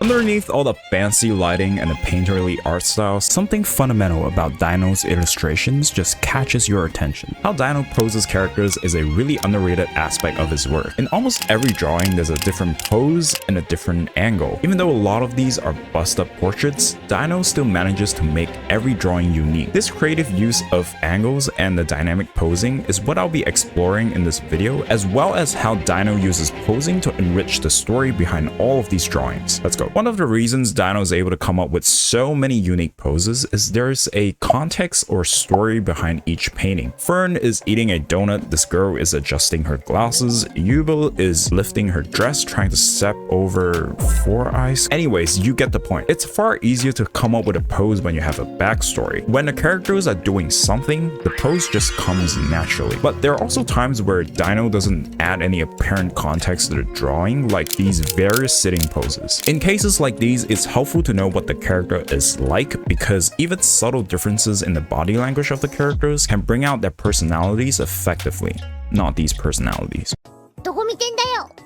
Underneath all the fancy lighting and the painterly art style, something fundamental about Dino's illustrations just catches your attention. How Dino poses characters is a really underrated aspect of his work. In almost every drawing, there's a different pose and a different angle. Even though a lot of these are bust-up portraits, Dino still manages to make every drawing unique. This creative use of angles and the dynamic posing is what I'll be exploring in this video, as well as how Dino uses posing to enrich the story behind all of these drawings. Let's go. One of the reasons Dino is able to come up with so many unique poses is there's a context or story behind each painting. Fern is eating a donut, this girl is adjusting her glasses, Yubel is lifting her dress trying to step over Four Eyes. Anyways, you get the point. It's far easier to come up with a pose when you have a backstory. When the characters are doing something, the pose just comes naturally. But there are also times where Dino doesn't add any apparent context to the drawing, like these various sitting poses. In cases like these, it's helpful to know what the character is like, because even subtle differences in the body language of the characters can bring out their personalities effectively, not these personalities.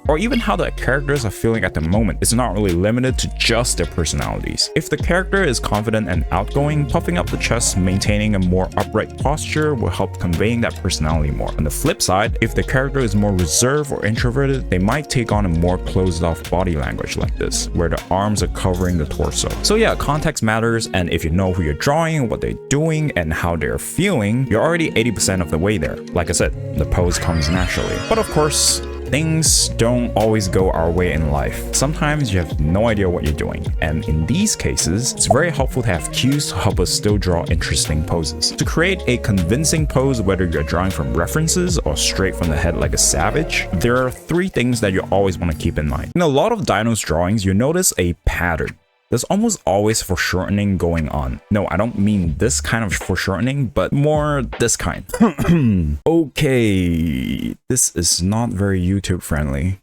Or even how the characters are feeling at the moment is not really limited to just their personalities. If the character is confident and outgoing, puffing up the chest, maintaining a more upright posture will help conveying that personality more. On the flip side, if the character is more reserved or introverted, they might take on a more closed-off body language like this, where the arms are covering the torso. So yeah, context matters, and if you know who you're drawing, what they're doing, and how they're feeling, you're already 80% of the way there. Like I said, the pose comes naturally. But of course, things don't always go our way in life. Sometimes you have no idea what you're doing, and in these cases, it's very helpful to have cues to help us still draw interesting poses. To create a convincing pose, whether you're drawing from references or straight from the head like a savage, there are three things that you always want to keep in mind. In a lot of Dino's drawings, you notice a pattern. There's almost always foreshortening going on. No, I don't mean this kind of foreshortening, but more this kind. Okay, this is not very YouTube friendly.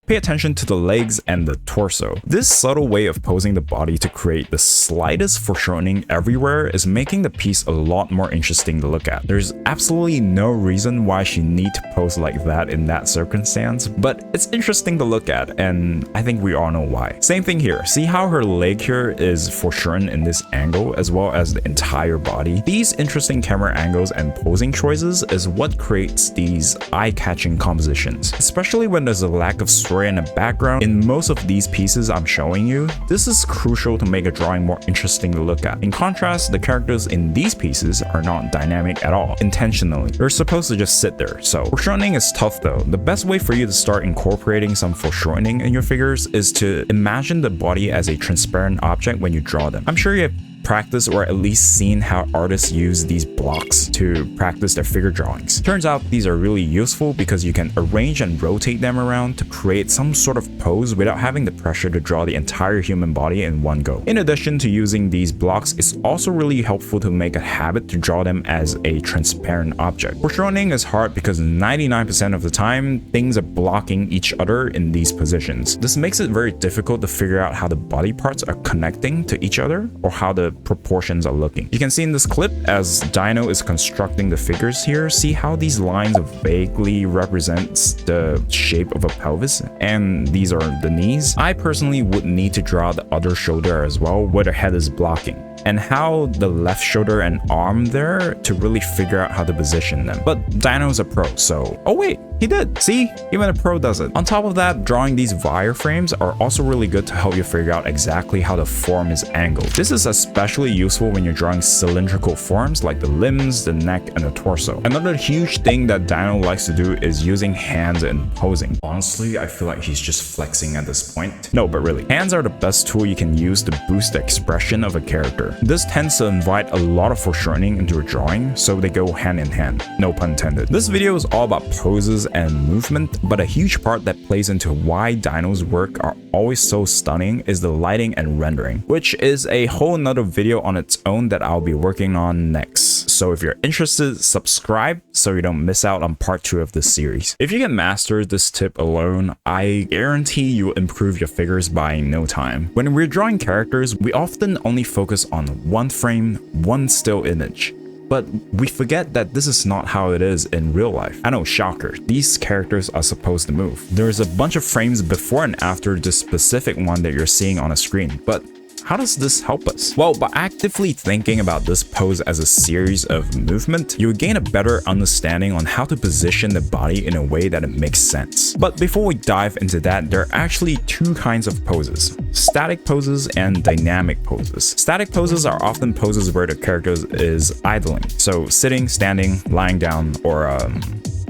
Pay attention to the legs and the torso. This subtle way of posing the body to create the slightest foreshortening everywhere is making the piece a lot more interesting to look at. There's absolutely no reason why she need to pose like that in that circumstance, but it's interesting to look at, and I think we all know why. Same thing here. See how her leg here is foreshortened in this angle as well as the entire body? These interesting camera angles and posing choices is what creates these eye-catching compositions, especially when there's a lack of story in the background. In most of these pieces I'm showing you, this is crucial to make a drawing more interesting to look at. In contrast, the characters in these pieces are not dynamic at all, intentionally. They're supposed to just sit there. So foreshortening is tough though. The best way for you to start incorporating some foreshortening in your figures is to imagine the body as a transparent object when you draw them. I'm sure you have practiced or at least seen how artists use these blocks to practice their figure drawings. Turns out these are really useful because you can arrange and rotate them around to create some sort of pose without having the pressure to draw the entire human body in one go. In addition to using these blocks, it's also really helpful to make a habit to draw them as a transparent object. Foreshortening is hard because 99% of the time, things are blocking each other in these positions. This makes it very difficult to figure out how the body parts are connecting to each other or how the proportions are looking. You can see in this clip as Dino is constructing the figures here, see how these lines vaguely represents the shape of a pelvis, and these are the knees. I personally would need to draw the other shoulder as well where the head is blocking, and how the left shoulder and arm there to really figure out how to position them. But Dino's a pro, so oh wait, he did. See, even a pro does it. On top of that, drawing these wireframes are also really good to help you figure out exactly how the form is angled. This is especially useful when you're drawing cylindrical forms like the limbs, the neck, and the torso. Another huge thing that Dino likes to do is using hands in posing. Honestly, I feel like he's just flexing at this point. No, but really, hands are the best tool you can use to boost the expression of a character. This tends to invite a lot of foreshortening into a drawing, so they go hand in hand. No pun intended. This video is all about poses and movement, but a huge part that plays into why Dino's work are always so stunning is the lighting and rendering, which is a whole nother video on its own that I'll be working on next. So if you're interested, subscribe so you don't miss out on part 2 of this series. If you can master this tip alone, I guarantee you'll improve your figures by no time. When we're drawing characters, we often only focus on one frame, one still image. But we forget that this is not how it is in real life. I know, shocker, these characters are supposed to move. There's a bunch of frames before and after this specific one that you're seeing on a screen, but how does this help us? Well, by actively thinking about this pose as a series of movement, you will gain a better understanding on how to position the body in a way that it makes sense. But before we dive into that, there are actually two kinds of poses: static poses and dynamic poses. Static poses are often poses where the character is idling, so sitting, standing, lying down, or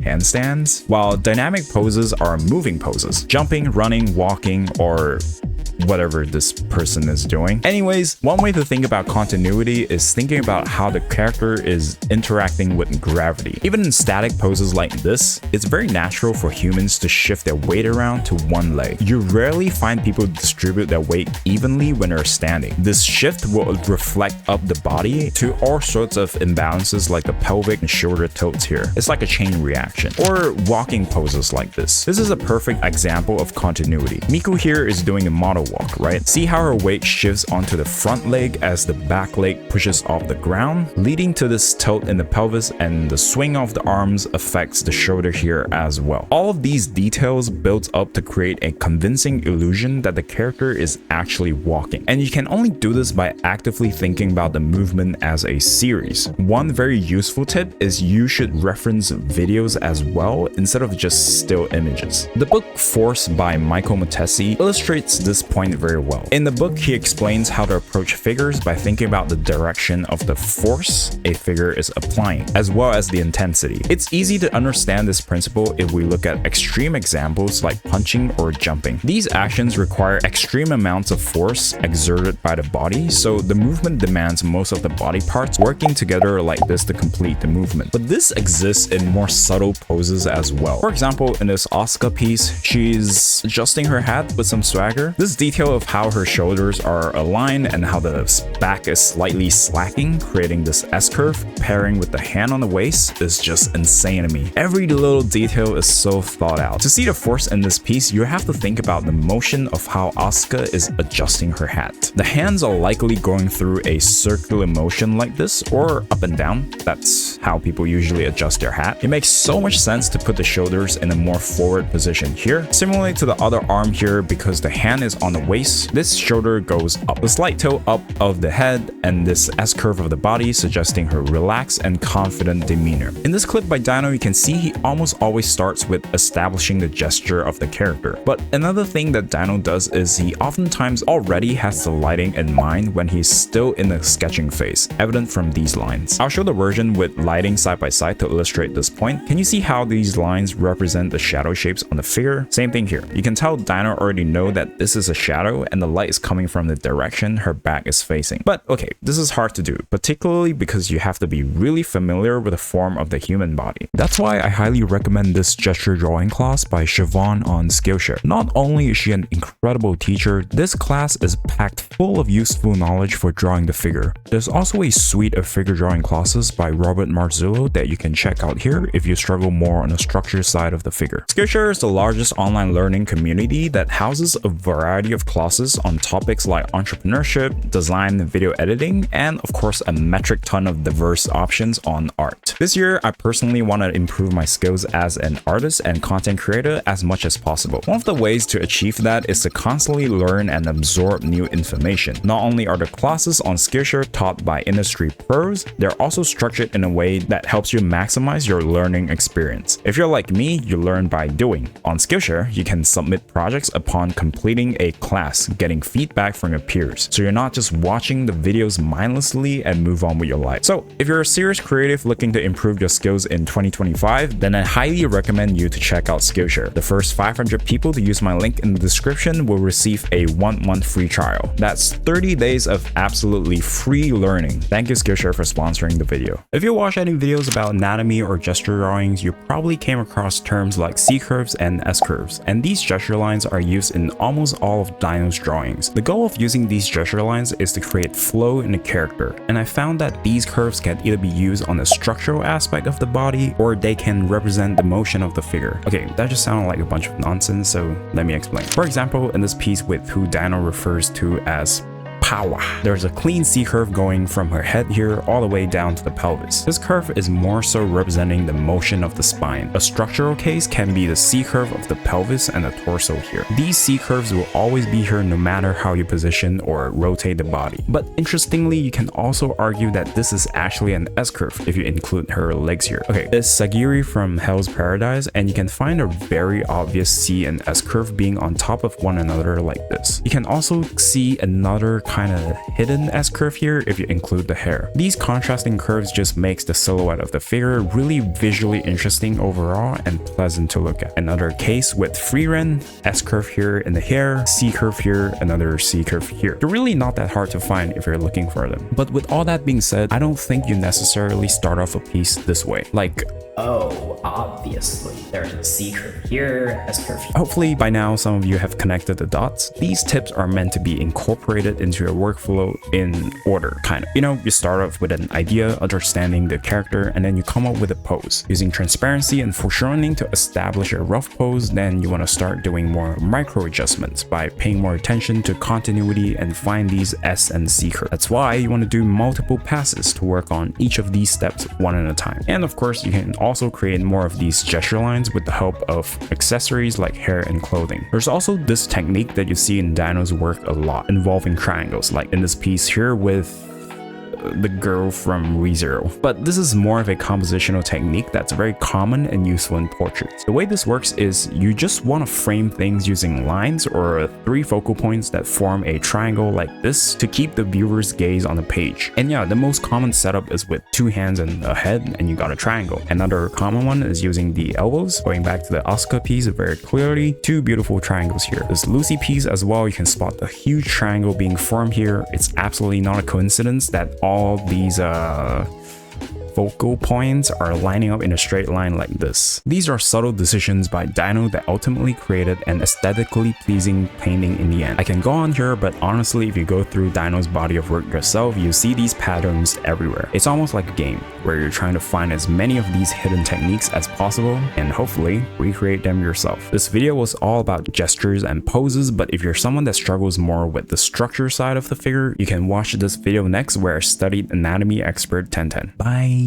handstands, while dynamic poses are moving poses, jumping, running, walking, or whatever this person is doing. Anyways, one way to think about continuity is thinking about how the character is interacting with gravity. Even in static poses like this, it's very natural for humans to shift their weight around to one leg. You rarely find people distribute their weight evenly when they're standing. This shift will reflect up the body to all sorts of imbalances like the pelvic and shoulder tilts here. It's like a chain reaction. Or walking poses like this. This is a perfect example of continuity. Miku here is doing a model walk, right? See how her weight shifts onto the front leg as the back leg pushes off the ground, leading to this tilt in the pelvis, and the swing of the arms affects the shoulder here as well. All of these details build up to create a convincing illusion that the character is actually walking. And you can only do this by actively thinking about the movement as a series. One very useful tip is you should reference videos as well instead of just still images. The book Force by Michael Matesi illustrates this point very well. In the book, he explains how to approach figures by thinking about the direction of the force a figure is applying, as well as the intensity. It's easy to understand this principle if we look at extreme examples like punching or jumping. These actions require extreme amounts of force exerted by the body, so the movement demands most of the body parts working together like this to complete the movement. But this exists in more subtle poses as well. For example, in this Asuka piece, she's adjusting her hat with some swagger. This detail of how her shoulders are aligned and how the back is slightly slacking, creating this S-curve, pairing with the hand on the waist, is just insane to me. Every little detail is so thought out. To see the force in this piece, you have to think about the motion of how Asuka is adjusting her hat. The hands are likely going through a circular motion like this, or up and down. That's how people usually adjust their hat. It makes so much sense to put the shoulders in a more forward position here. Similarly to the other arm here, because the hand is on the waist, this shoulder goes up. The slight tilt up of the head and this S-curve of the body suggesting her relaxed and confident demeanor. In this clip by Dino, you can see he almost always starts with establishing the gesture of the character. But another thing that Dino does is he oftentimes already has the lighting in mind when he's still in the sketching phase, evident from these lines. I'll show the version with lighting side by side to illustrate this point. Can you see how these lines represent the shadow shapes on the figure? Same thing here. You can tell Dino already know that this is a shadow and the light is coming from the direction her back is facing. But okay, this is hard to do, particularly because you have to be really familiar with the form of the human body. That's why I highly recommend this gesture drawing class by Siobhan on Skillshare. Not only is she an incredible teacher, this class is packed full of useful knowledge for drawing the figure. There's also a suite of figure drawing classes by Robert Marzullo that you can check out here if you struggle more on the structure side of the figure. Skillshare is the largest online learning community that houses a variety of classes on topics like entrepreneurship, design, video editing, and of course a metric ton of diverse options on art. This year, I personally want to improve my skills as an artist and content creator as much as possible. One of the ways to achieve that is to constantly learn and absorb new information. Not only are the classes on Skillshare taught by industry pros, they're also structured in a way that helps you maximize your learning experience. If you're like me, you learn by doing. On Skillshare, you can submit projects upon completing a class, getting feedback from your peers, so you're not just watching the videos mindlessly and move on with your life. So if you're a serious creative looking to improve your skills in 2025, then I highly recommend you to check out Skillshare. The first 500 people to use my link in the description will receive a 1-month free trial. That's 30 days of absolutely free learning. Thank you Skillshare for sponsoring the video. If you watch any videos about anatomy or gesture drawings, you probably came across terms like C-curves and S-curves, and these gesture lines are used in almost all of Dino's drawings. The goal of using these gesture lines is to create flow in the character, and I found that these curves can either be used on the structural aspect of the body, or they can represent the motion of the figure. Okay, that just sounded like a bunch of nonsense, so let me explain. For example, in this piece with who Dino refers to as Power. There's a clean C curve going from her head here all the way down to the pelvis. This curve is more so representing the motion of the spine. A structural case can be the C curve of the pelvis and the torso here. These C curves will always be here no matter how you position or rotate the body. But interestingly, you can also argue that this is actually an S curve if you include her legs here. Okay, it's Sagiri from Hell's Paradise, and you can find a very obvious C and S curve being on top of one another like this. You can also see another kind of hidden S curve here if you include the hair. These contrasting curves just makes the silhouette of the figure really visually interesting overall and pleasant to look at. Another case with Frieren, S curve here in the hair, C curve here, another C curve here. They're really not that hard to find if you're looking for them. But with all that being said, I don't think you necessarily start off a piece this way. Like, oh, obviously, there's a C curve here, S curve here. Hopefully by now some of you have connected the dots. These tips are meant to be incorporated into your workflow in order, kind of. You know, you start off with an idea, understanding the character, and then you come up with a pose. Using transparency and foreshortening to establish a rough pose, then you want to start doing more micro adjustments by paying more attention to continuity and find these S and C curves. That's why you want to do multiple passes to work on each of these steps one at a time. And of course, you can also create more of these gesture lines with the help of accessories like hair and clothing. There's also this technique that you see in Dino's work a lot, involving triangles, like in this piece here with the girl from ReZero. But this is more of a compositional technique that's very common and useful in portraits. The way this works is you just want to frame things using lines or 3 focal points that form a triangle like this to keep the viewer's gaze on the page. And yeah, the most common setup is with 2 hands and a head and you got a triangle. Another common one is using the elbows. Going back to the Asuka piece very clearly, 2 beautiful triangles here. This Lucy piece as well, you can spot the huge triangle being formed here. It's absolutely not a coincidence that all these focal points are lining up in a straight line like this. These are subtle decisions by Dino that ultimately created an aesthetically pleasing painting in the end. I can go on here, but honestly, if you go through Dino's body of work yourself, you see these patterns everywhere. It's almost like a game where you're trying to find as many of these hidden techniques as possible and hopefully recreate them yourself. This video was all about gestures and poses, but if you're someone that struggles more with the structure side of the figure, you can watch this video next where I studied anatomy expert 1010. Bye.